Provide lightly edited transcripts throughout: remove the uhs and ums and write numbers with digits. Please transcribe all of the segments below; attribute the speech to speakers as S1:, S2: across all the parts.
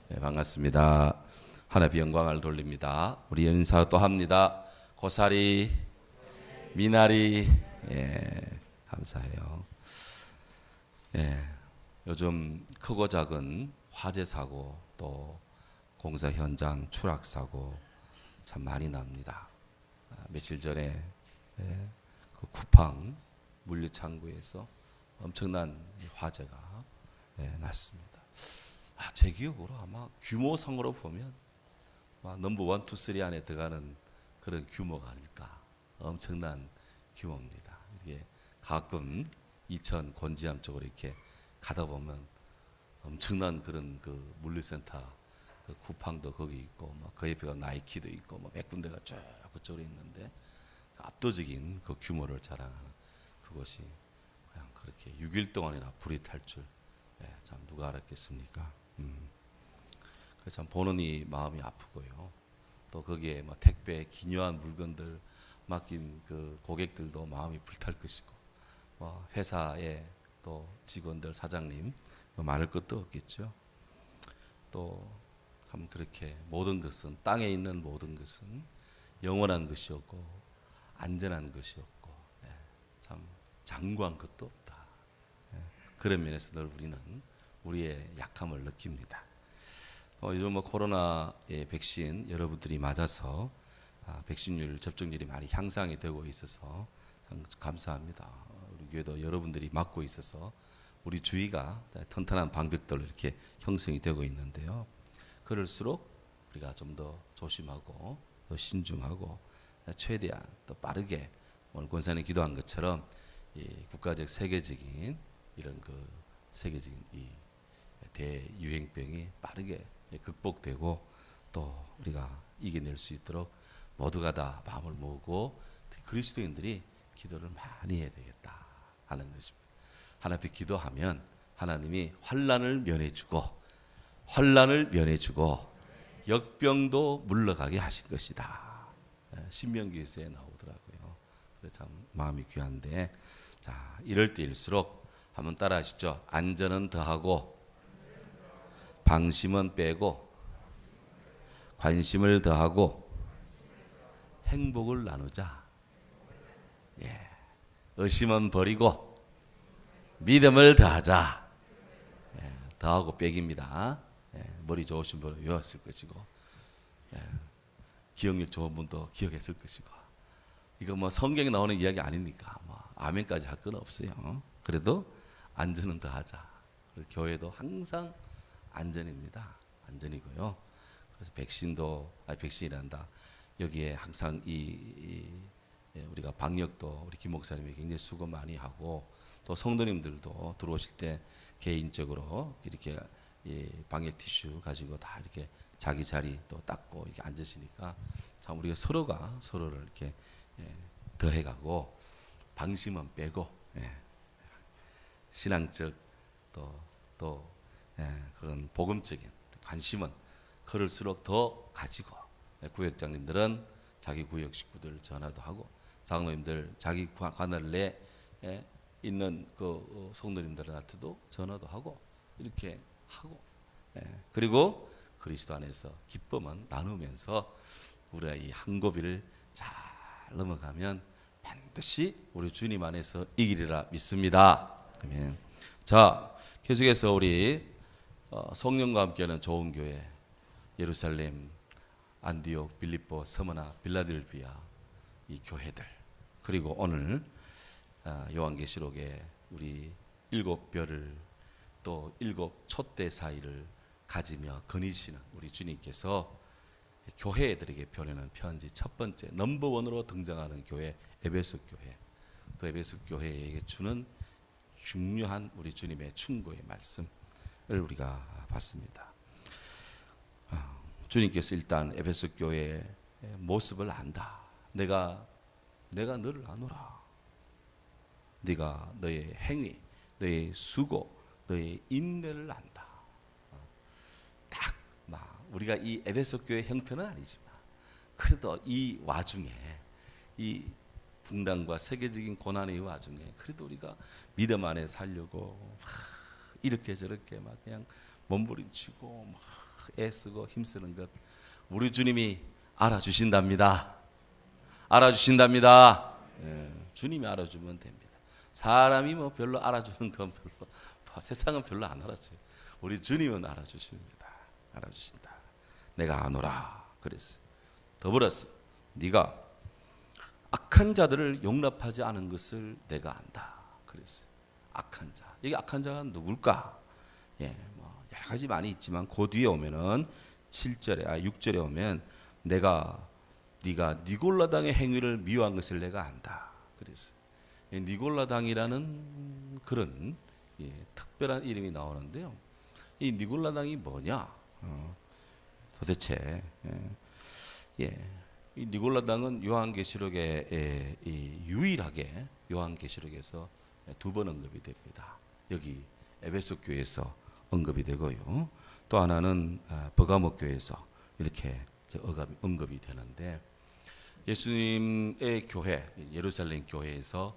S1: 네, 반갑습니다. 하나님 영광을 돌립니다. 우리 인사 또 합니다. 고사리, 미나리, 감사해요. 요즘 크고 작은 화재 사고 또 공사 현장 추락 사고 참 많이 납니다. 며칠 전에 그 쿠팡 물류창고에서 엄청난 화재가 났습니다. 제 기억으로 아마 규모상으로 보면 넘버 1, 2, 3 안에 들어가는 그런 규모가 아닐까. 엄청난 규모입니다. 이게 가끔 이천 곤지암 쪽으로 이렇게 가다 보면 엄청난 그런 그 물류센터, 그 쿠팡도 거기 있고, 그 옆에 나이키도 있고, 몇 군데가 쭉 그쪽으로 있는데 압도적인 그 규모를 자랑하는 그것이 그냥 그렇게 6일 동안이나 불이 탈 줄, 참 누가 알았겠습니까? 그래서 참 보는 이 마음이 아프고요. 또 거기에 택배 기묘한 물건들 맡긴 그 고객들도 마음이 불탈 것이고, 회사의 또 직원들, 사장님 말할 것도 없겠죠. 또 참 그렇게 모든 것은 땅에 있는 모든 것은 영원한 것이 없고 안전한 것이 없고, 참 장구한 것도 없다. 그런 면에서 늘 우리는 우리의 약함을 느낍니다. 요즘 코로나의 백신 여러분들이 맞아서 백신율 접종률이 많이 향상이 되고 있어서 참 감사합니다. 우리 교회도 여러분들이 맞고 있어서 우리 주위가 튼튼한 방벽들로 이렇게 형성이 되고 있는데요. 그럴수록 우리가 좀 더 조심하고 더 신중하고 최대한 또 빠르게 오늘 권사님 기도한 것처럼 이 국가적 세계적인 이런 그 세계적인 이 대유행병이 빠르게 극복되고 또 우리가 이겨낼 수 있도록 모두가 다 마음을 모으고 그리스도인들이 기도를 많이 해야 되겠다 하는 것입니다. 하나님 앞에 기도하면 하나님이 환난을 면해주고 역병도 물러가게 하실 것이다. 신명기서에 나오더라고요. 그래서 참 마음이 귀한데, 자 이럴 때일수록 한번 따라하시죠. 안전은 더하고 방심은 빼고 관심을 더하고 행복을 나누자. 의심은 버리고 믿음을 더하자. 더하고 빼기입니다. 머리 좋으신 분은 외웠을 것이고, 기억력 좋은 분도 기억했을 것이고, 이거 성경에 나오는 이야기 아니니까 아멘까지 할 건 없어요. 그래도 안전은 더하자. 그래서 교회도 항상 안전입니다. 안전이고요. 그래서 백신이란다. 여기에 항상 우리가 방역도 우리 김 목사님이 굉장히 수고 많이 하고, 또 성도님들도 들어오실 때 개인적으로 이렇게 방역 티슈 가지고 다 이렇게 자기 자리 또 닦고 이렇게 앉으시니까 참 우리가 서로가 서로를 이렇게 더해가고 방심은 빼고, 신앙적 또 그런 복음적인 관심은 그럴수록 더 가지고, 구역장님들은 자기 구역 식구들 전화도 하고, 장로님들 자기 관할 내에 있는 그 성도님들한테도 전화도 하고 이렇게 하고, 그리고 그리스도 안에서 기쁨은 나누면서 우리가 이 한 고비를 잘 넘어가면 반드시 우리 주님 안에서 이기리라 믿습니다. 아멘. 자, 계속해서 우리 성령과 함께하는 좋은 교회, 예루살렘, 안디옥, 빌립보, 서머나, 빌라델비아 이 교회들, 그리고 오늘 요한계시록에 우리 7별을 또 7촛대 사이를 가지며 거니시는 우리 주님께서 교회들에게 보내는 편지, 첫 번째 넘버 원으로 등장하는 교회 에베소 교회, 그 에베소 교회에게 주는 중요한 우리 주님의 충고의 말씀을 우리가 봤습니다. 주님께서 일단 에베소 교회의 모습을 안다. 내가 너를 아노라. 네가 너의 행위, 너의 수고, 너의 인내를 안다. 딱 우리가 이 에베소 교회 형편은 아니지만 그래도 이 와중에, 이 분단과 세계적인 고난의 와중에 그래도 우리가 믿음 안에 살려고 이렇게 저렇게 그냥 몸부림치고 애쓰고 힘쓰는 것 우리 주님이 알아주신답니다. 알아주신답니다. 예, 주님이 알아주면 됩니다. 사람이 뭐 별로 알아주는 건 별로 세상은 별로 안 알아줘요. 우리 주님은 알아주십니다. 알아주신다. 내가 아노라 그랬어요. 더불어서 네가 악한 자들을 용납하지 않은 것을 내가 안다 그랬어요. 악한 자. 여기 악한 자가 누굴까? 예, 뭐 여러 가지 많이 있지만 그 뒤에 오면은 6절에 오면 네가 니골라당의 행위를 미워한 것을 내가 안다. 그래서 니골라당이라는 그런 특별한 이름이 나오는데요. 이 니골라당이 뭐냐? 도대체 이 니골라당은 요한계시록에 유일하게 요한계시록에서 2번 언급이 됩니다. 여기 에베소 교회에서 언급이 되고요. 또 하나는 버가모 교회에서 이렇게 언급이 되는데 예수님의 교회 예루살렘 교회에서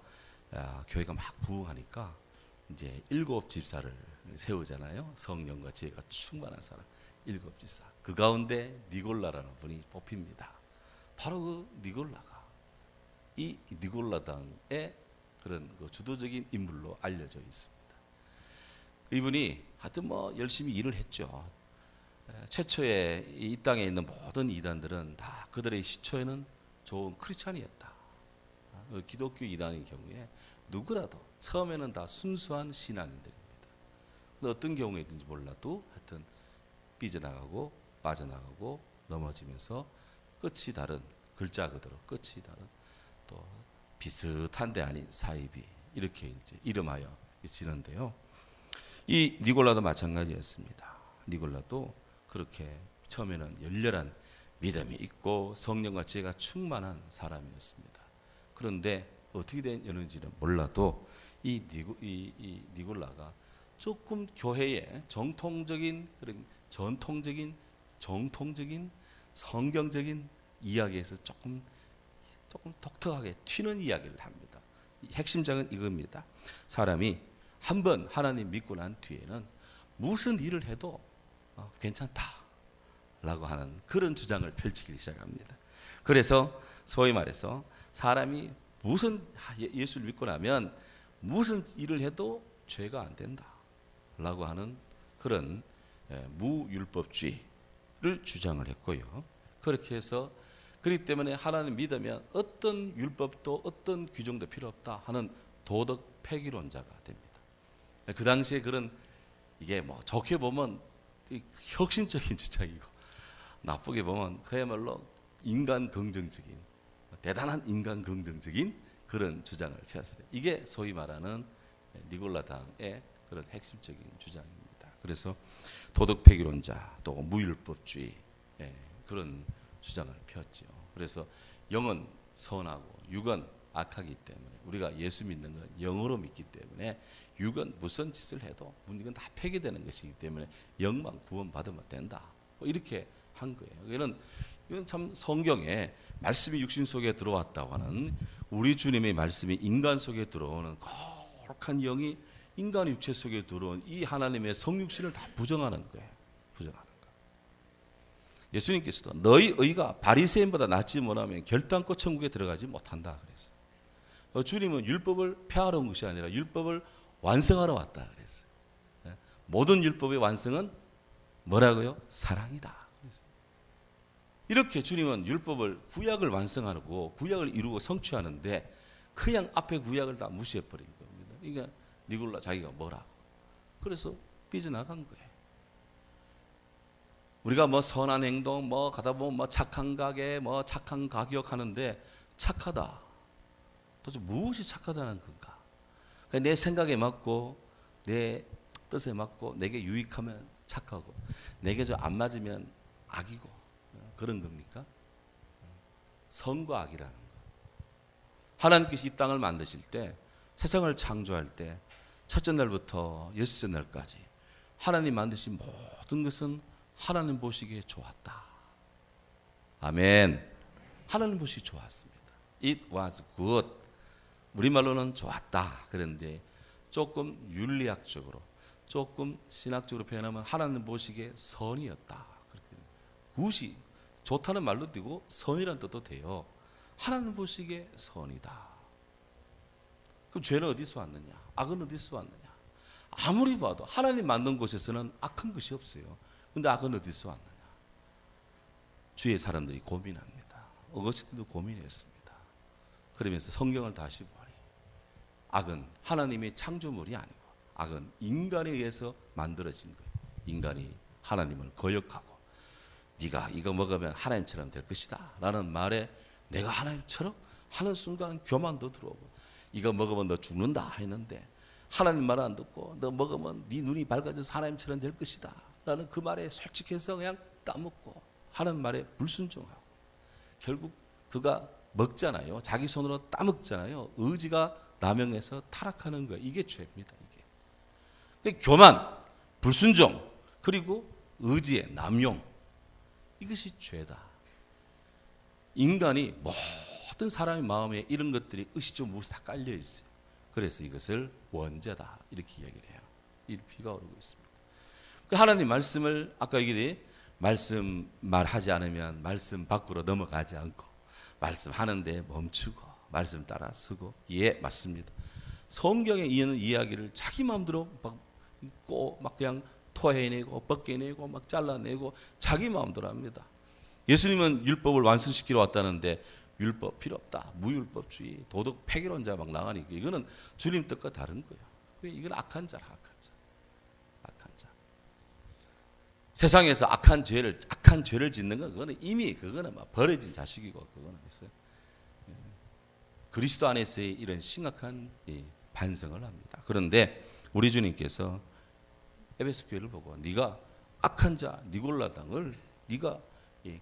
S1: 교회가 막 부흥하니까 이제 7 집사를 세우잖아요. 성령과 지혜가 충만한 사람 7 집사. 그 가운데 니골라라는 분이 뽑힙니다. 바로 그 니골라가 이 니골라당의 그런 그 주도적인 인물로 알려져 있습니다. 이분이 하여튼 뭐 열심히 일을 했죠. 최초에 이 땅에 있는 모든 이단들은 다 그들의 시초에는 좋은 크리스찬이었다. 기독교 이단의 경우에 누구라도 처음에는 다 순수한 신앙인들입니다. 근데 어떤 경우에든지 몰라도 하여튼 삐져나가고 빠져나가고 넘어지면서 끝이 다른 글자 그대로 끝이 다른 또 비슷한데 아닌 사이비 이렇게 이제 이름하여 지는데요. 이 니골라도 마찬가지였습니다. 니골라도 그렇게 처음에는 열렬한 믿음이 있고 성령과 지혜가 충만한 사람이었습니다. 그런데 어떻게 되었는지는 몰라도 이 니골라가 조금 교회의 정통적인 그런 전통적인 정통적인 성경적인 이야기에서 조금 독특하게 튀는 이야기를 합니다. 핵심장은 이겁니다. 사람이 한번 하나님 믿고 난 뒤에는 무슨 일을 해도 괜찮다라고 하는 그런 주장을 펼치기 시작합니다. 그래서 소위 말해서 사람이 무슨 예수를 믿고 나면 무슨 일을 해도 죄가 안 된다라고 하는 그런 무율법주의를 주장을 했고요. 그렇게 해서 그렇기 때문에 하나님 믿으면 어떤 율법도 어떤 규정도 필요 없다 하는 도덕 폐기론자가 됩니다. 그 당시에 그런 이게 뭐 좋게 보면 혁신적인 주장이고 나쁘게 보면 그야말로 인간 긍정적인 대단한 인간 긍정적인 그런 주장을 폈어요. 이게 소위 말하는 니골라당의 그런 핵심적인 주장입니다. 그래서 도덕 폐기론자 또 무율법주의 그런 주장을 폈죠. 그래서 영은 선하고 육은 악하기 때문에 우리가 예수 믿는 건 영으로 믿기 때문에 육은 무슨 짓을 해도 이건 다 폐기되는 것이기 때문에 영만 구원받으면 된다. 이렇게 한 거예요. 이건 참 성경에 말씀이 육신 속에 들어왔다고 하는 우리 주님의 말씀이 인간 속에 들어오는 거룩한 영이 인간 육체 속에 들어온 이 하나님의 성육신을 다 부정하는 거예요. 부정하는 거. 예수님께서도 너희 의가 바리새인보다 낫지 못하면 결단코 천국에 들어가지 못한다 그랬어요. 주님은 율법을 폐하러 온 것이 아니라 율법을 완성하러 왔다 그랬어요. 모든 율법의 완성은 뭐라고요? 사랑이다. 이렇게 주님은 율법을 구약을 완성하고 구약을 이루고 성취하는데 그냥 앞에 구약을 다 무시해버린 겁니다. 그러니까 니골라 자기가 뭐라고. 그래서 삐져나간 거예요. 우리가 뭐 선한 행동, 뭐 가다 보면 뭐 착한 가게, 뭐 착한 가격 하는데 착하다. 도대체 무엇이 착하다는 건가? 내 생각에 맞고 내 뜻에 맞고 내게 유익하면 착하고 내게 좀 안 맞으면 악이고 그런 겁니까? 선과 악이라는 거. 하나님께서 이 땅을 만드실 때 세상을 창조할 때 첫째 날부터 여섯째 날까지 하나님 만드신 모든 것은 하나님 보시기에 좋았다. 아멘. 하나님 보시기 좋았습니다. It was good. 우리말로는 좋았다. 그런데 조금 윤리학적으로 조금 신학적으로 표현하면 하나님 보시기에 선이었다. 굿이 좋다는 말도 되고 선이라는 뜻도 돼요. 하나님 보시기에 선이다. 그럼 죄는 어디서 왔느냐? 악은 어디서 왔느냐? 아무리 봐도 하나님 만든 곳에서는 악한 것이 없어요. 근데 악은 어디서 왔느냐? 주의 사람들이 고민합니다. 어거스틴도 고민했습니다. 그러면서 성경을 다시 보니 악은 하나님의 창조물이 아니고 악은 인간에 의해서 만들어진 거예요. 인간이 하나님을 거역하고 네가 이거 먹으면 하나님처럼 될 것이다 라는 말에 내가 하나님처럼 하는 순간 교만도 들어오고 이거 먹으면 너 죽는다 했는데 하나님 말 안 듣고 너 먹으면 네 눈이 밝아져서 하나님처럼 될 것이다 라는 그 말에 솔직해서 그냥 까먹고 하는 말에 불순종하고 결국 그가 먹잖아요. 자기 손으로 따먹잖아요. 의지가 남용해서 타락하는 거예요. 이게 죄입니다. 이게 교만, 불순종, 그리고 의지의 남용, 이것이 죄다. 인간이 모든 사람의 마음에 이런 것들이 의식적으로 다 깔려 있어요. 그래서 이것을 원죄다 이렇게 얘기를 해요. 이 피가 오르고 있습니다. 하나님 말씀을 아까 얘기했듯이 말씀 말하지 않으면 말씀 밖으로 넘어가지 않고 말씀하는데 멈추고 말씀 따라 쓰고 예 맞습니다. 성경에 있는 이야기를 자기 마음대로 막 그냥 토해내고 벗겨내고 막 잘라내고 자기 마음대로 합니다. 예수님은 율법을 완성시키러 왔다는데 율법 필요 없다. 무율법주의, 도덕 폐기론자 막 나가니까 이거는 주님 뜻과 다른 거예요. 이건 악한 자라, 악한 자. 악한 자. 세상에서 악한 죄를 짓는 건 그거는 이미 그거는 막 버려진 자식이고 그거는 있어요. 그리스도 안에서의 이런 심각한 반성을 합니다. 그런데 우리 주님께서 에베소 교회를 보고 네가 악한 자 니골라 당을 네가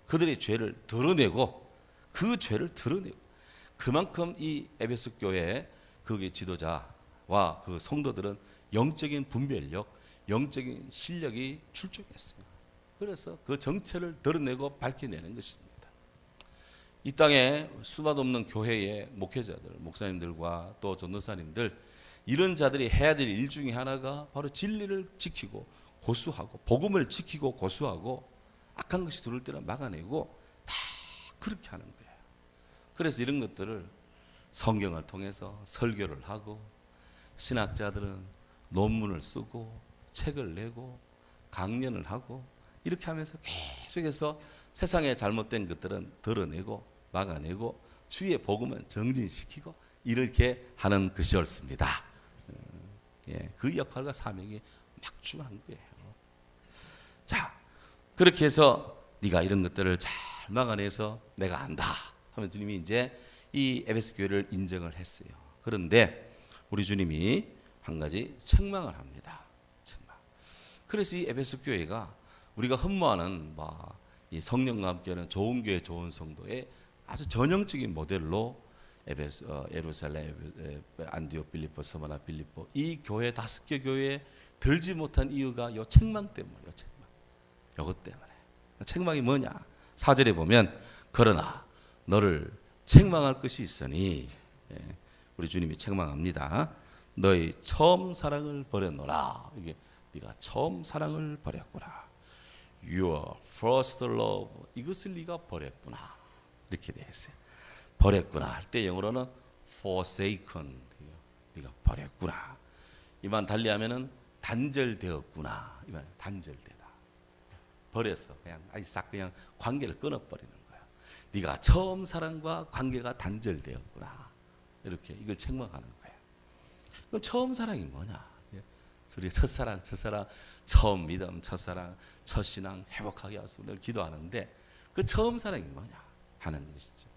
S1: 그들의 죄를 드러내고 그 죄를 드러내고 그만큼 이 에베소 교회의 그 지도자와 그 성도들은 영적인 분별력, 영적인 실력이 출중했어요. 그래서 그 정체를 드러내고 밝혀내는 것입니다. 이 땅에 수만 없는 교회의 목회자들, 목사님들과 또 전도사님들 이런 자들이 해야 될 일 중에 하나가 바로 진리를 지키고 고수하고 복음을 지키고 고수하고 악한 것이 들어올 때는 막아내고 다 그렇게 하는 거예요. 그래서 이런 것들을 성경을 통해서 설교를 하고 신학자들은 논문을 쓰고 책을 내고 강연을 하고 이렇게 하면서 계속해서 세상에 잘못된 것들은 드러내고 막아내고 주의 복음은 정진시키고 이렇게 하는 것이 옳습니다. 그 역할과 사명이 막중한 거예요. 자, 그렇게 해서 네가 이런 것들을 잘 막아내서 내가 안다 하면 주님이 이제 이 에베소 교회를 인정을 했어요. 그런데 우리 주님이 한 가지 책망을 합니다. 책망. 그래서 이 에베소 교회가 우리가 흠모하는 이 성령과 함께하는 좋은 교회, 좋은 성도의 아주 전형적인 모델로 예루살렘, 안디옥, 빌립보, 서마나, 빌립보 이 교회 5개 교회에 들지 못한 이유가 요 책망 때문이에요. 책망. 요것 때문에. 책망이 뭐냐? 4절에 보면 그러나 너를 책망할 것이 있으니 우리 주님이 책망합니다. 너희 처음 사랑을 버렸노라. 이게 네가 처음 사랑을 버렸구나. Your first love 이것을 네가 버렸구나. 이렇게 되어 있어요. 버렸구나 할 때 영어로는 forsaken 네가 버렸구나. 이만 달리하면은 단절되었구나. 이만 단절되다. 버려서 그냥 아주 싹 그냥 관계를 끊어버리는 거야. 네가 처음 사랑과 관계가 단절되었구나. 이렇게 이걸 책망하는 거야. 그럼 처음 사랑이 뭐냐? 우리 첫사랑, 처음 믿음, 첫사랑, 첫신앙 회복하게 하소서 늘 기도하는데 그 처음 사랑이 뭐냐 하는 것이죠.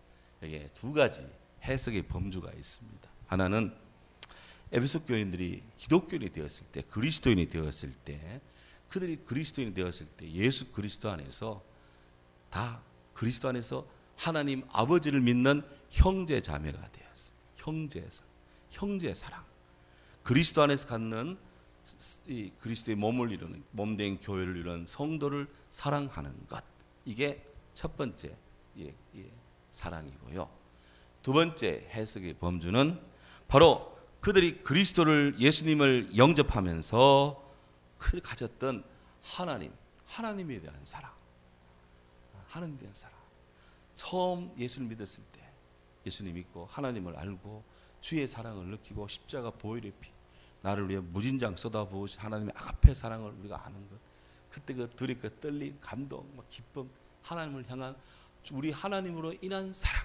S1: 여기에 두 가지 해석의 범주가 있습니다. 하나는 에베소 교인들이 기독교인이 되었을 때, 그리스도인이 되었을 때, 그들이 그리스도인이 되었을 때 예수 그리스도 안에서 다 그리스도 안에서 하나님 아버지를 믿는 형제 자매가 되었어요. 형제 사랑. 그리스도 안에서 갖는 이 그리스도의 몸을 이루는 몸된 교회를 이루는 성도를 사랑하는 것. 이게 첫 번째 사랑이고요. 두 번째 해석의 범주는 바로 그들이 그리스도를 예수님을 영접하면서 그들이 가졌던 하나님에 대한 사랑. 하나님 된 사람. 처음 예수를 믿었을 때 예수님 믿고 하나님을 알고 주의 사랑을 느끼고 십자가 보혈의 피 나를 위해 무진장 쏟아부으신 하나님의 아가페 사랑을 우리가 아는 것. 그때 그 들이 그 떨림, 감동, 막 기쁨, 하나님을 향한 우리 하나님으로 인한 사랑.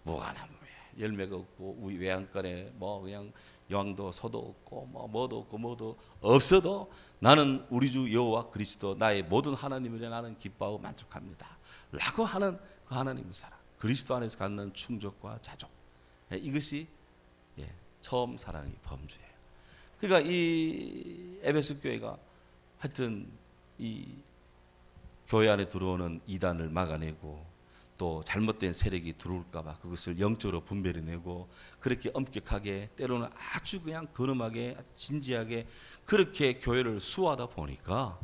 S1: 무관함 열매가 없고 우리 외양간에 뭐 그냥 양도 소도 없고 뭐도 없고 뭐도 없어도 나는 우리 주 여호와 그리스도 나의 모든 하나님을 나는 기뻐하고 만족합니다 라고 하는 그 하나님의 사랑, 그리스도 안에서 갖는 충족과 자족, 이것이 처음 사랑의 범주예요. 그러니까 이 에베소 교회가 하여튼 이 교회 안에 들어오는 이단을 막아내고 또 잘못된 세력이 들어올까 봐 그것을 영적으로 분별해내고 그렇게 엄격하게 때로는 아주 그냥 근엄하게 진지하게 그렇게 교회를 수호하다 보니까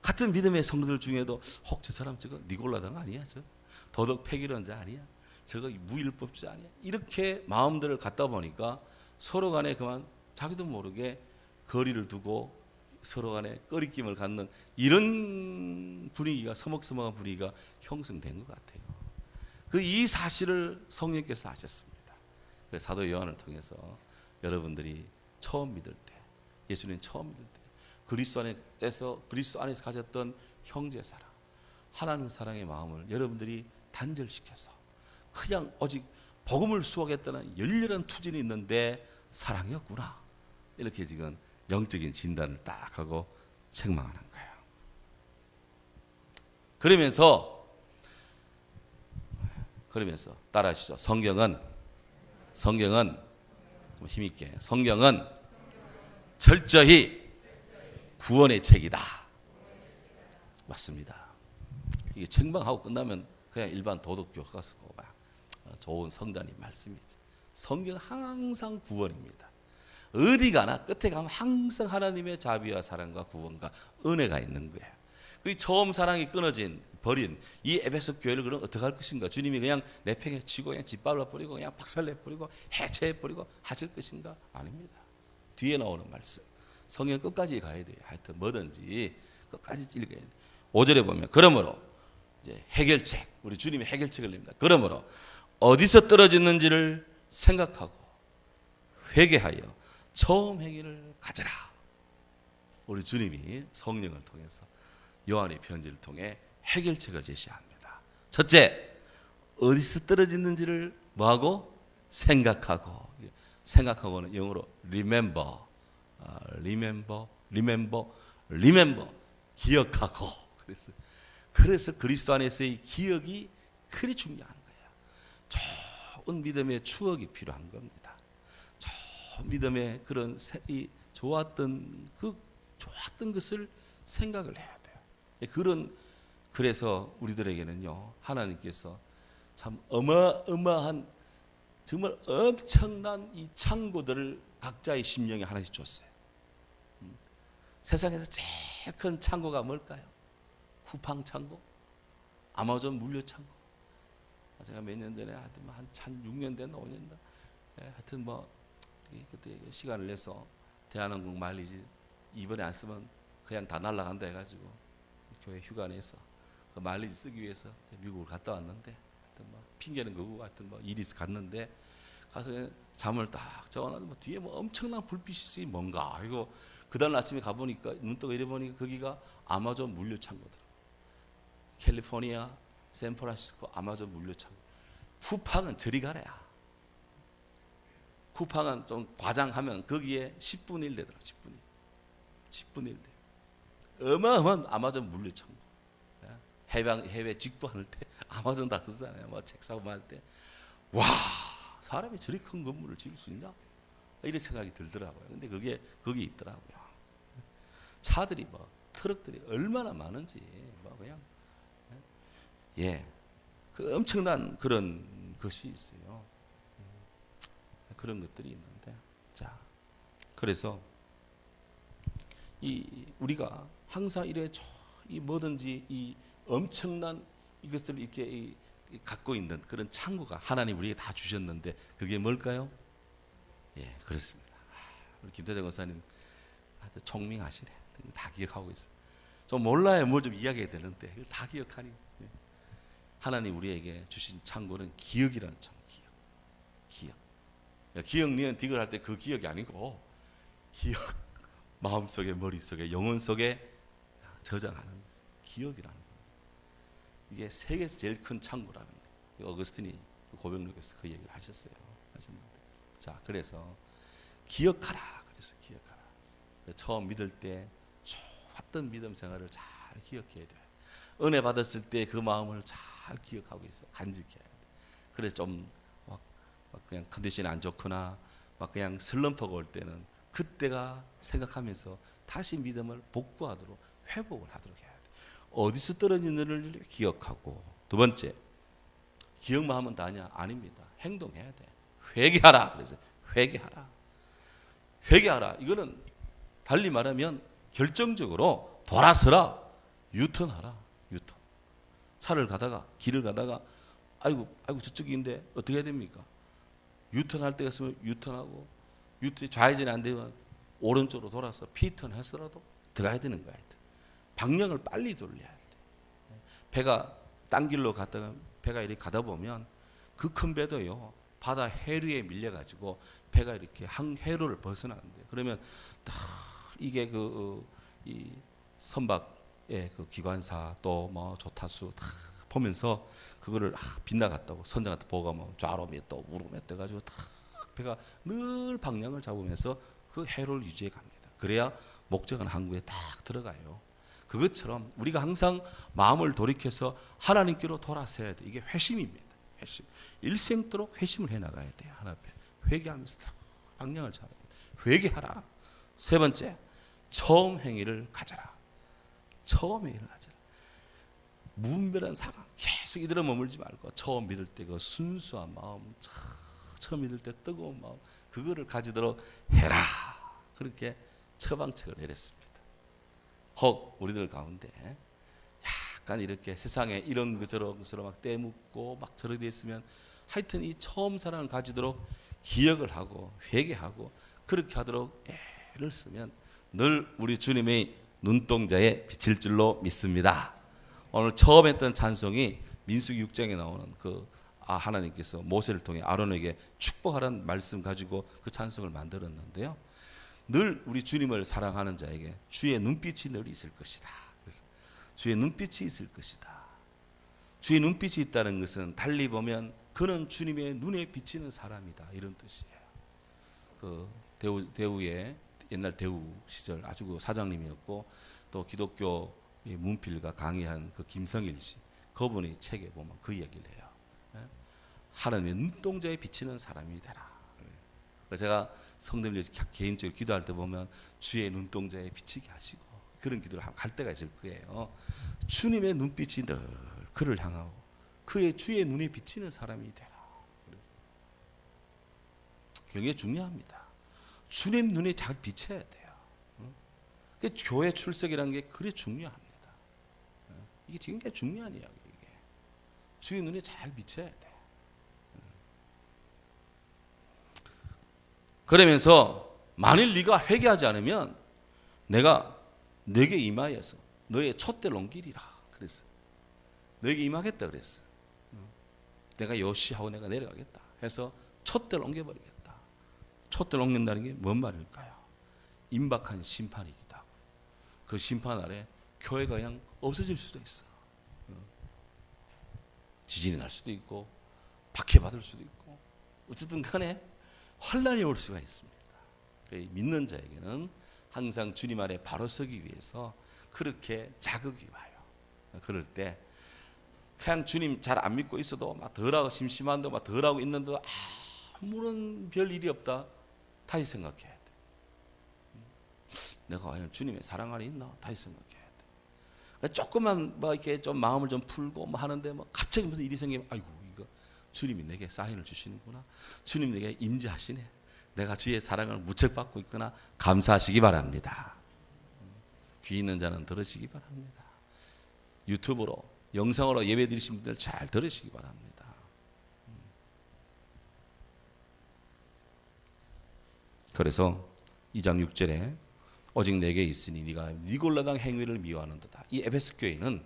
S1: 같은 믿음의 성도들 중에도 혹 저 사람 저거 니골라당 아니야? 저 도덕 폐기론자 아니야? 저거 무율법자 아니야? 이렇게 마음들을 갖다 보니까 서로 간에 그만 자기도 모르게 거리를 두고 서로 간에 꺼리낌을 갖는 이런 분위기가 서먹서먹한 분위기가 형성된 것 같아요. 그 이 사실을 성령께서 하셨습니다. 그래서 사도 요한을 통해서 여러분들이 처음 믿을 때, 예수님 처음 믿을 때 그리스도 안에서 가졌던 형제 사랑, 하나님 사랑의 마음을 여러분들이 단절시켜서 그냥 오직 복음을 수호하겠다는 열렬한 투진이 있는데 사랑이 없구나, 이렇게 지금 영적인 진단을 딱 하고 책망하는 거예요. 그러면서 따라하시죠. 성경은 좀 힘있게, 성경은 철저히 구원의 책이다. 맞습니다. 이게 책망하고 끝나면 그냥 일반 도덕교과 쓰고 좋은 성자님 말씀이죠. 성경은 항상 구원입니다. 어디 가나 끝에 가면 항상 하나님의 자비와 사랑과 구원과 은혜가 있는 거예요. 그 처음 사랑이 버린 이 에베소 교회를 그럼 어떻게 할 것인가? 주님이 그냥 내팽에 치고 그냥 짓밟아 버리고 그냥 박살내 버리고 해체해 버리고 하실 것인가? 아닙니다. 뒤에 나오는 말씀, 성경 끝까지 가야 돼요. 하여튼 뭐든지 끝까지 읽어야 돼요. 5절에 보면 그러므로 이제 해결책, 우리 주님이 해결책을 냅니다. 그러므로 어디서 떨어졌는지를 생각하고 회개하여 처음 행위를 가져라. 우리 주님이 성령을 통해서 요한의 편지를 통해 해결책을 제시합니다. 첫째, 어디서 떨어졌는지를 뭐하고? 생각하고는 영어로 remember, 기억하고. 그래서 그리스도 안에서의 기억이 그리 중요한 거예요. 좋은 믿음의 추억이 필요한 겁니다. 좋은 믿음의 그런 좋았던 것을 생각을 해야 돼요. 그래서 우리들에게는요, 하나님께서 참 어마어마한 정말 엄청난 이 창고들을 각자의 심령에 하나씩 줬어요. 세상에서 제일 큰 창고가 뭘까요? 쿠팡 창고, 아마존 물류 창고. 제가 몇 년 전에 하여튼 한 6년 됐나 5년 됐나, 하여튼 그때 시간을 내서 대한항공 마일리지 이번에 안 쓰면 그냥 다 날아간다 해가지고 교회 휴가 내서 그 마일리지 쓰기 위해서 미국을 갔다 왔는데, 하여튼 핑계는 그거 하여튼 일이 있어 갔는데, 가서 잠을 딱 자고 뒤에 엄청난 불빛이 뭔가 이거 그다음 아침에 가보니까 눈 뜨고 이래 보니까 거기가 아마존 물류 창고더라고. 캘리포니아 샌프란시스코 아마존 물류 창고. 쿠팡은 저리 가래야. 쿠팡은 좀 과장하면 거기에 10분의 1 되더라고. 10분의 1 돼. 어마어마한 아마존 물류 창고. 해외 직도할 때 아마존 다 쓰잖아요. 책 사고 할 때. 와, 사람이 저리 큰 건물을 지을 수 있나? 이런 생각이 들더라고요. 근데 그게 거기 있더라고요. 차들이 트럭들이 얼마나 많은지 그냥 그 엄청난 그런 것이 있어요. 그런 것들이 있는데, 자, 그래서 우리가 항상 이 뭐든지 이 엄청난 이것을 이렇게 갖고 있는 그런 창고가 하나님 우리에게 다 주셨는데 그게 뭘까요? 그렇습니다. 우리 김태정 권사님 총명하시네. 다 기억하고 있어요. 좀 몰라야 뭘 좀 이야기해야 되는데 다 기억하니. 하나님 우리에게 주신 창고는 기억이라는 창고. 기억. 기억, 니은, 딕을 할 때 그 기억이 아니고 기억, 마음속에, 머릿속에, 영혼 속에 저장하는 기억이라는 거예요. 이게 세계에서 제일 큰 창고라는 거예요. 어거스틴이 고백록에서 그 얘기를 하셨는데, 자, 그래서 기억하라. 그래서 기억하라. 처음 믿을 때 좋았던 믿음 생활을 잘 기억해야 돼. 은혜 받았을 때 그 마음을 잘 기억하고 있어. 간직해야 돼. 그래서 좀 막 그냥 컨디션이 안 좋거나 막 그냥 슬럼프가 올 때는 그때가 생각하면서 다시 믿음을 복구하도록 회복을 하도록 해야 돼. 어디서 떨어지는지를 기억하고, 두 번째, 기억만 하면 다냐? 아닙니다. 행동해야 돼. 회개하라. 그래서 회개하라. 회개하라. 이거는 달리 말하면 결정적으로 돌아서라. 유턴하라. 유턴. 차를 가다가, 길을 가다가 아이고 저쪽인데 어떻게 해야 됩니까? 유턴할 때가 있으면 유턴하고, 유턴 좌회전이 안 되면 오른쪽으로 돌아서 피턴 해서라도 들어가야 되는 거야. 방향을 빨리 돌려야 돼. 배가 딴 길로 갔다가 배가 이렇게 가다 보면 그 큰 배도요, 바다 해류에 밀려가지고 배가 이렇게 항해로를 벗어나는데, 그러면 다 이게 이 선박의 그 기관사 또 뭐 조타수 다 보면서 그거를 빗나갔다고 선장한테 보고하면 좌로 몇 도 우로 몇 도 가지고 다 배가 늘 방향을 잡으면서 그 해로를 유지해 갑니다. 그래야 목적한 항구에 딱 들어가요. 그것처럼 우리가 항상 마음을 돌이켜서 하나님께로 돌아서야 돼. 이게 회심입니다. 회심. 일생도록 회심을 해 나가야 돼요. 하나 앞에 회개하면서 방향을 잡아야 돼. 회개하라. 세 번째, 처음 행위를 가져라. 처음 행위를 가져라. 무분별한 상황 계속 이대로 머물지 말고 처음 믿을 때 그 순수한 마음, 처음 믿을 때 뜨거운 마음, 그거를 가지도록 해라. 그렇게 처방책을 내렸습니다. 혹 우리들 가운데 약간 이렇게 세상에 이런 것처럼 막 떼묻고 막 저렇게 있으면 하여튼 이 처음 사랑을 가지도록 기억을 하고 회개하고 그렇게 하도록 애를 쓰면 늘 우리 주님의 눈동자에 비칠 줄로 믿습니다. 오늘 처음 했던 찬송이 민수기 6장에 나오는 하나님께서 모세를 통해 아론에게 축복하라는 말씀 가지고 그 찬송을 만들었는데요. 늘 우리 주님을 사랑하는 자에게 주의 눈빛이 늘 있을 것이다. 그래서 주의 눈빛이 있을 것이다. 주의 눈빛이 있다는 것은 달리 보면 그는 주님의 눈에 비치는 사람이다, 이런 뜻이에요. 그 대우의 옛날 대우 시절 아주 그 사장님이었고 또 기독교 문필가 강의한 그 김성일 씨, 그분의 책에 보면 그 이야기를 해요. 하나님의 눈동자에 비치는 사람이 되라. 제가 성도님들 개인적으로 기도할 때 보면 주의 눈동자에 비치게 하시고 그런 기도를 할 때가 있을 거예요. 주님의 눈빛이 늘 그를 향하고 그의 주의 눈에 비치는 사람이 되라. 굉장히 중요합니다. 주님 눈에 잘 비쳐야 돼요. 교회 출석이라는 게 그래 중요합니다. 이게 굉장히 중요한 이야기예요. 이게. 주의 눈에 잘 비쳐야 돼. 그러면서 만일 네가 회개하지 않으면 내가 너에게 임하여서 너의 촛대를 옮기리라 그랬어. 너에게 임하겠다 그랬어. 내가 요시하고 내가 내려가겠다 해서 촛대를 옮겨버리겠다. 촛대를 옮긴다는 게 뭔 말일까요? 임박한 심판이기도 하고 그 심판 아래 교회가 그냥 없어질 수도 있어. 지진이 날 수도 있고 박해받을 수도 있고 어쨌든 간에 환란이 올 수가 있습니다. 믿는 자에게는 항상 주님 아래 바로 서기 위해서 그렇게 자극이 와요. 그럴 때 그냥 주님 잘 안 믿고 있어도 막 덜하고 심심한데 막 덜하고 있는데 아무런 별 일이 없다. 다시 생각해야 돼. 내가 과연 주님의 사랑 안에 있나? 다시 생각해야 돼. 조금만 막 이렇게 좀 마음을 좀 풀고 뭐 하는데 뭐 갑자기 무슨 일이 생기면 아이고 이거 주님이 내게 사인을 주시는구나. 주님이 내게 임재하시네. 내가 주의 사랑을 무척 받고 있구나. 감사하시기 바랍니다. 귀 있는 자는 들으시기 바랍니다. 유튜브로 영상으로 예배 드리신 분들 잘 들으시기 바랍니다. 그래서 2장 6절에 오직 내게 있으니 네가 니골라당 행위를 미워하는도다. 이 에베소 교회는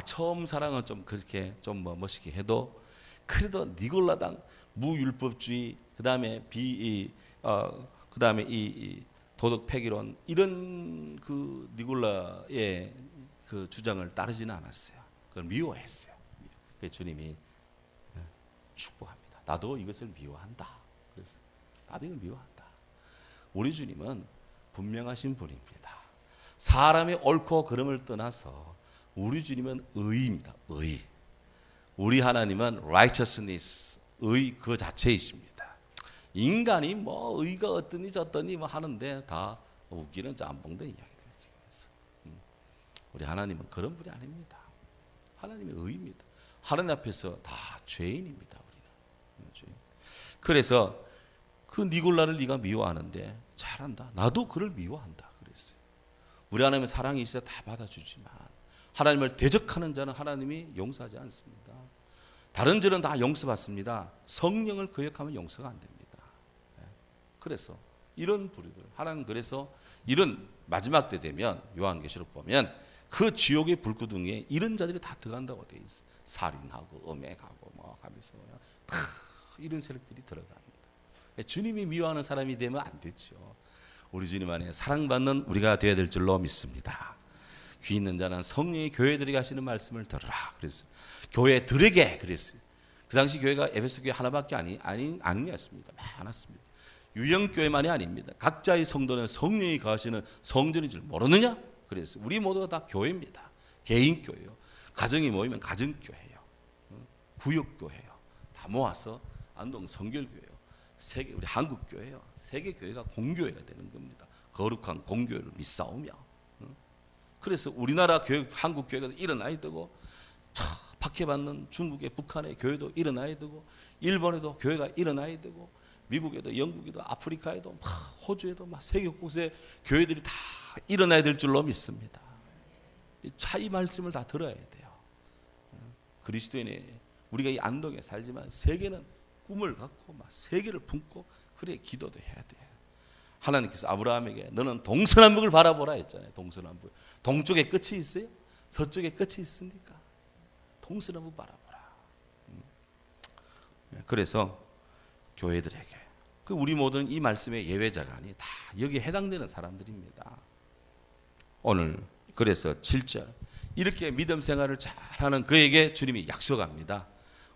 S1: 처음 사랑은 좀 그렇게 좀 뭐 멋있게 해도 그래도 니골라당 무율법주의 그다음에 그다음에 이 도덕 폐기론 이런 그 니골라의 그 주장을 따르지는 않았어요. 그걸 미워했어요. 그래서 주님이 축복합니다. 나도 이것을 미워한다. 그래서 나도 이걸 미워한다. 우리 주님은 분명하신 분입니다. 사람의 옳고 그름을 떠나서 우리 주님은 의입니다. 의. 우리 하나님은 righteousness, 의 그 자체이십니다. 인간이 뭐 의가 어떠니 저떠니 뭐 하는데 다 웃기는 짬뽕된 이야기들을 지금 해서 우리 하나님은 그런 분이 아닙니다. 하나님은 의입니다. 하나님 앞에서 다 죄인입니다. 우리는 죄인. 그래서 그 니골라를 네가 미워하는데 잘한다. 나도 그를 미워한다. 그랬어요. 우리 하나님은 사랑이 있어 다 받아주지만 하나님을 대적하는 자는 하나님이 용서하지 않습니다. 다른 죄는 다 용서받습니다. 성령을 거역하면 용서가 안 됩니다. 그래서 이런 부류들 하나님 그래서 이런 마지막 때 되면 요한계시록 보면 그 지옥의 불구덩이에 이런 자들이 다 들어간다고 돼 있어요. 살인하고 음행하고 뭐 하면서 다 이런 세력들이 들어갑니다. 주님이 미워하는 사람이 되면 안 되죠. 우리 주님 안에 사랑받는 우리가 되어야 될 줄로 믿습니다. 귀 있는 자는 성령이 교회들에게 하시는 말씀을 들으라. 그래서 교회들에게 그랬어요. 그 당시 교회가 에베소 교회 하나밖에 아니었습니다. 많았습니다. 유형교회만이 아닙니다. 각자의 성도는 성령이 거하시는 성전인 줄 모르느냐? 그래서 우리 모두가 다 교회입니다. 개인교회요. 가정이 모이면 가정교회요. 구역교회요. 다 모아서 안동 성결교회요. 세계 우리 한국교회요. 세계교회가 공교회가 되는 겁니다. 거룩한 공교회를 믿사오며. 그래서 우리나라 교회, 한국교회가 일어나야 되고 박해받는 중국의 북한의 교회도 일어나야 되고 일본에도 교회가 일어나야 되고 미국에도 영국에도 아프리카에도 호주에도 세계 곳에 교회들이 다 일어나야 될 줄로 믿습니다. 이 말씀을 다 들어야 돼요. 그리스도인의 우리가 이 안동에 살지만 세계는 꿈을 갖고 세계를 품고 그래 기도도 해야 돼요. 하나님께서 아브라함에게 너는 동서남북을 바라보라 했잖아요. 동서남북. 동쪽에 끝이 있어요? 서쪽에 끝이 있습니까? 동서남북 바라보라. 그래서 교회들에게 우리 모든 이 말씀의 예외자가 아니 다 여기에 해당되는 사람들입니다. 오늘 그래서 7절 이렇게 믿음 생활을 잘하는 그에게 주님이 약속합니다.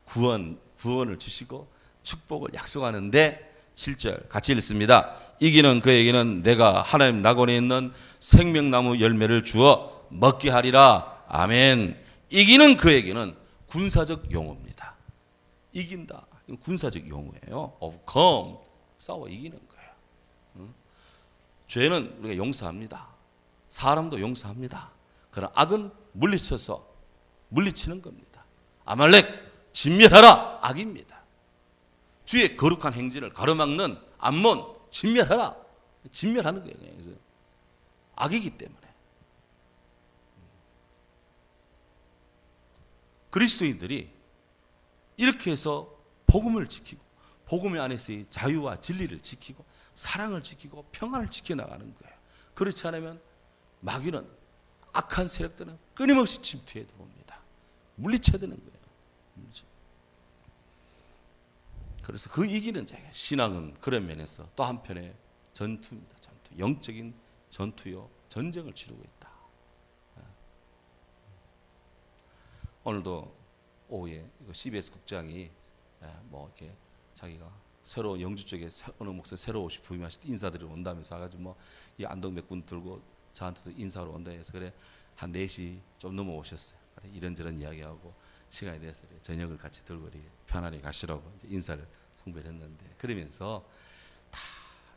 S1: 구원을 주시고 축복을 약속하는데 7절 같이 읽습니다. 이기는 그에게는 내가 하나님 낙원에 있는 생명나무 열매를 주어 먹게 하리라. 아멘. 이기는 그에게는 군사적 용어입니다. 이긴다. 군사적 용어예요. overcome. 싸워 이기는 거예요. 죄는 우리가 용서합니다. 사람도 용서합니다. 그러나 악은 물리치는 겁니다. 아말렉 진멸하라. 악입니다. 주의 거룩한 행진을 가로막는 암몬 진멸하라. 진멸하는 거예요. 그래서 악이기 때문에. 그리스도인들이 이렇게 해서 복음을 지키고 복음 안에서의 자유와 진리를 지키고 사랑을 지키고 평안을 지켜나가는 거예요. 그렇지 않으면 마귀는 악한 세력들은 끊임없이 침투해 들어옵니다. 물리쳐야 되는 거예요. 그래서 그 이기는 자가 신앙은 그런 면에서 또 한편의 전투입니다. 전투. 영적인 전투요. 전쟁을 치르고 있다. 오늘도 오후에 CBS 국장이 뭐 이렇게 자기가 새로 영주 쪽에 어느 목사 새로 오시 부임하실 때 인사드리러 온다면서 와가지고 이 안동 몇 군 들고 저한테도 인사하러 온다 해서 그래 한 4시 좀 넘어 오셨어요. 그래, 이런저런 이야기하고 시간이 돼서 저녁을 같이 들고 편안히 가시라고 이제 인사를 송배를 했는데 그러면서 다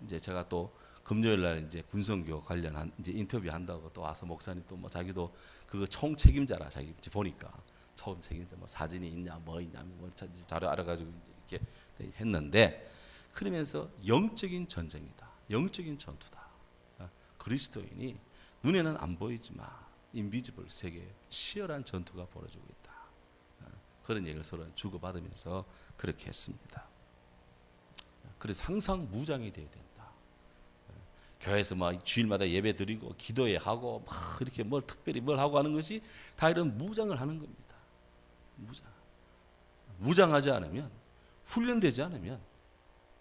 S1: 이제 제가 또 금요일 날 이제 군성교 관련한 이제 인터뷰 한다고 또 와서 목사님 또 뭐 자기도 그거 총 책임자라 자기 보니까 처음 책임자 뭐 사진이 있냐 뭐 있냐 뭐 자료 알아가지고 이제 이렇게 했는데 그러면서 영적인 전쟁이다. 영적인 전투다. 그리스도인이 눈에는 안 보이지만 인비지블 세계에 치열한 전투가 벌어지고 있다. 그런 얘기를 서로 주고받으면서 그렇게 했습니다. 그래서 항상 무장이 되어야 된다. 교회에서 막 주일마다 예배 드리고 기도회 하고 막 이렇게 뭘 특별히 뭘 하고 하는 것이 다 이런 무장을 하는 겁니다. 무장하지 않으면, 훈련되지 않으면,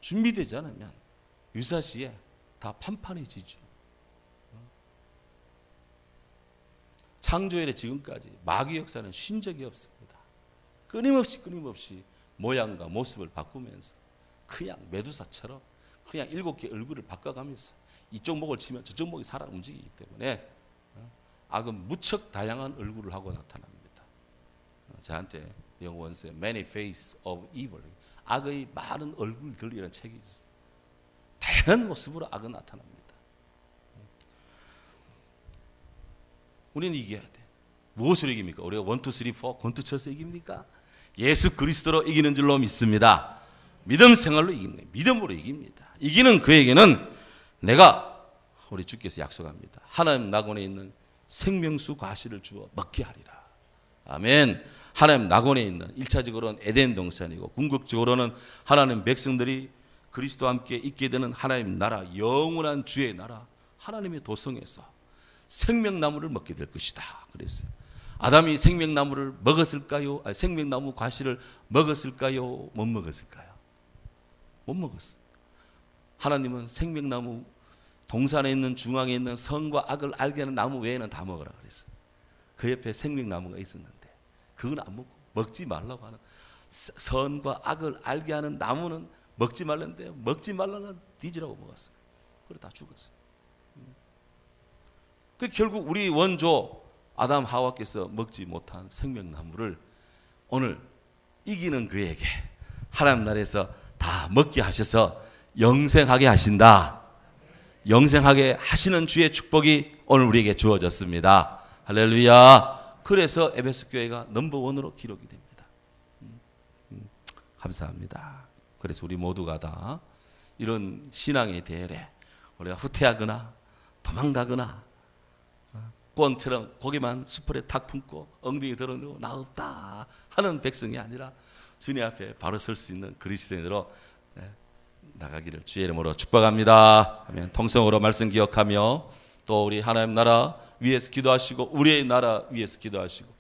S1: 준비되지 않으면 유사시에 다 판판해지죠. 창조일에 지금까지 마귀 역사는 쉰 적이 없습니다. 끊임없이 모양과 모습을 바꾸면서 그냥 메두사처럼 그냥 7개 얼굴을 바꿔가면서 이쪽 목을 치면 저쪽 목이 살아 움직이기 때문에 악은 무척 다양한 얼굴을 하고 나타납니다. 저한테 영어 원서에 Many Faces of Evil, 악의 많은 얼굴들이라는 책이 있어요. 다양한 모습으로 악은 나타납니다. 우리는 이겨야 돼. 무엇으로 이깁니까? 우리가 1, 2, 3, 4 권투 쳐서 이깁니까? 예수 그리스도로 이기는 줄로 믿습니다. 믿음 생활로 이기는 거예요. 믿음으로 이깁니다. 이기는 그에게는 내가, 우리 주께서 약속합니다, 하나님 낙원에 있는 생명수 과실을 주어 먹게 하리라. 아멘. 하나님 낙원에 있는, 1차적으로는 에덴 동산이고 궁극적으로는 하나님 백성들이 그리스도와 함께 있게 되는 하나님 나라, 영원한 주의 나라, 하나님의 도성에서 생명나무를 먹게 될 것이다. 그랬어요. 아담이 생명나무를 먹었을까요? 아니, 생명나무 과실을 먹었을까요? 못 먹었을까요? 못 먹었어요. 하나님은 생명나무 동산에 있는 중앙에 있는 선과 악을 알게 하는 나무 외에는 다 먹으라 그랬어요. 그 옆에 생명나무가 있었는데 그건 안 먹고, 먹지 말라고 하는, 선과 악을 알게 하는 나무는 먹지 말랬는데 먹지 말라는 뒤지라고 먹었어요. 그래 다 죽었어요. 그 결국 우리 원조 아담 하와께서 먹지 못한 생명나무를 오늘 이기는 그에게 하나님 나라에서 다 먹게 하셔서 영생하게 하신다. 영생하게 하시는 주의 축복이 오늘 우리에게 주어졌습니다. 할렐루야. 그래서 에베소 교회가 넘버원으로 기록이 됩니다. 감사합니다. 그래서 우리 모두가 다 이런 신앙의 대열에 우리가 후퇴하거나 도망가거나 꿩처럼 고개만 수풀에 탁 품고 엉덩이 드러내고 나 없다 하는 백성이 아니라 주님 앞에 바로 설 수 있는 그리스도인으로 나가기를 주의 이름으로 축복합니다. 아멘. 통성으로 말씀 기억하며 또 우리 하나님 나라 위에서 기도하시고 우리의 나라 위에서 기도하시고